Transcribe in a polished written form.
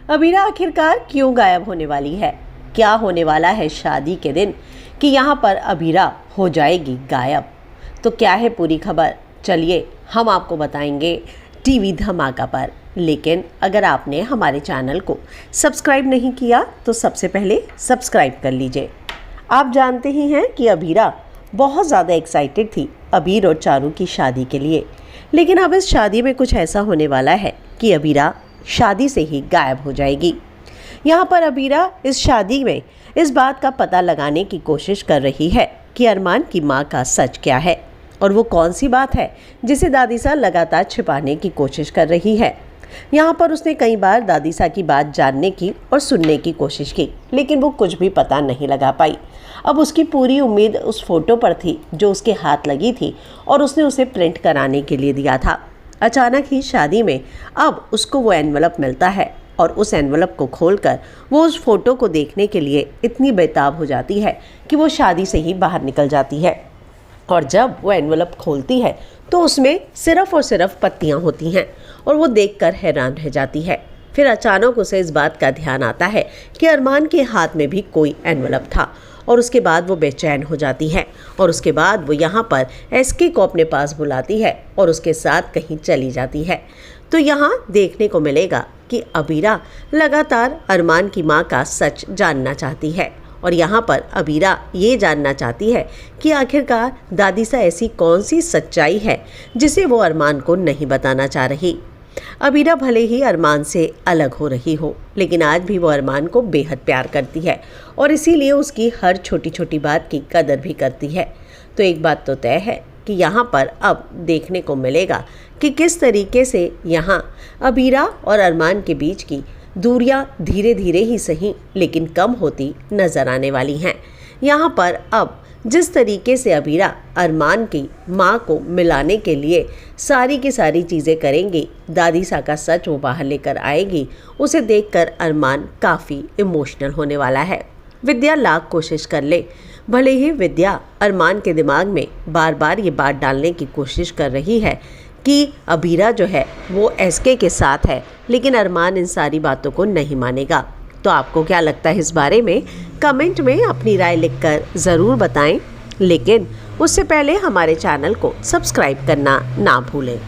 अबीरा आखिरकार क्यों गायब होने वाली है? क्या होने वाला है शादी के दिन कि यहाँ पर अबीरा हो जाएगी गायब? तो क्या है पूरी खबर, चलिए हम आपको बताएंगे टीवी धमाका पर। लेकिन अगर आपने हमारे चैनल को सब्सक्राइब नहीं किया तो सबसे पहले सब्सक्राइब कर लीजिए। आप जानते ही हैं कि अबीरा बहुत ज़्यादा एक्साइटेड थी अबीर और चारू की शादी के लिए, लेकिन अब इस शादी में कुछ ऐसा होने वाला है कि अबीरा शादी से ही गायब हो जाएगी। यहाँ पर अबीरा इस शादी में इस बात का पता लगाने की कोशिश कर रही है कि अरमान की माँ का सच क्या है, और वो कौन सी बात है जिसे दादीसा लगातार छिपाने की कोशिश कर रही है। यहाँ पर उसने कई बार दादीसा की बात जानने की और सुनने की कोशिश की, लेकिन वो कुछ भी पता नहीं लगा पाई। अब उसकी पूरी उम्मीद उस फोटो पर थी जो उसके हाथ लगी थी और उसने उसे प्रिंट कराने के लिए दिया था। अचानक ही शादी में अब उसको वो एनवलप मिलता है और उस एनवलप को खोलकर वो उस फोटो को देखने के लिए इतनी बेताब हो जाती है कि वो शादी से ही बाहर निकल जाती है। और जब वो एनवलप खोलती है तो उसमें सिर्फ और सिर्फ पत्तियां होती हैं और वो देखकर हैरान रह जाती है। फिर अचानक उसे इस बात का ध्यान आता है कि अरमान के हाथ में भी कोई एनवलप था, और उसके बाद वो बेचैन हो जाती है और उसके बाद वो यहाँ पर एसके को अपने पास बुलाती है और उसके साथ कहीं चली जाती है। तो यहाँ देखने को मिलेगा कि अबीरा लगातार अरमान की माँ का सच जानना चाहती है, और यहाँ पर अबीरा ये जानना चाहती है कि आखिरकार दादीसा ऐसी कौन सी सच्चाई है जिसे वो अरमान को नहीं बताना चाह रही। अबीरा भले ही अरमान से अलग हो रही हो, लेकिन आज भी वो अरमान को बेहद प्यार करती है और इसीलिए उसकी हर छोटी छोटी बात की कदर भी करती है। तो एक बात तो तय है कि यहाँ पर अब देखने को मिलेगा कि किस तरीके से यहाँ अबीरा और अरमान के बीच की दूरियां धीरे धीरे ही सही लेकिन कम होती नज़र आने वाली हैं। यहाँ पर अब जिस तरीके से अबीरा अरमान की माँ को मिलाने के लिए सारी की सारी चीज़ें करेंगी, दादीसा का सच वो बाहर लेकर आएगी, उसे देखकर अरमान काफ़ी इमोशनल होने वाला है। विद्या लाख कोशिश कर ले, भले ही विद्या अरमान के दिमाग में बार बार ये बात डालने की कोशिश कर रही है कि अबीरा जो है वो एसके के साथ है, लेकिन अरमान इन सारी बातों को नहीं मानेगा। तो आपको क्या लगता है इस बारे में? कमेंट में अपनी राय लिखकर ज़रूर बताएं, लेकिन उससे पहले हमारे चैनल को सब्सक्राइब करना ना भूलें।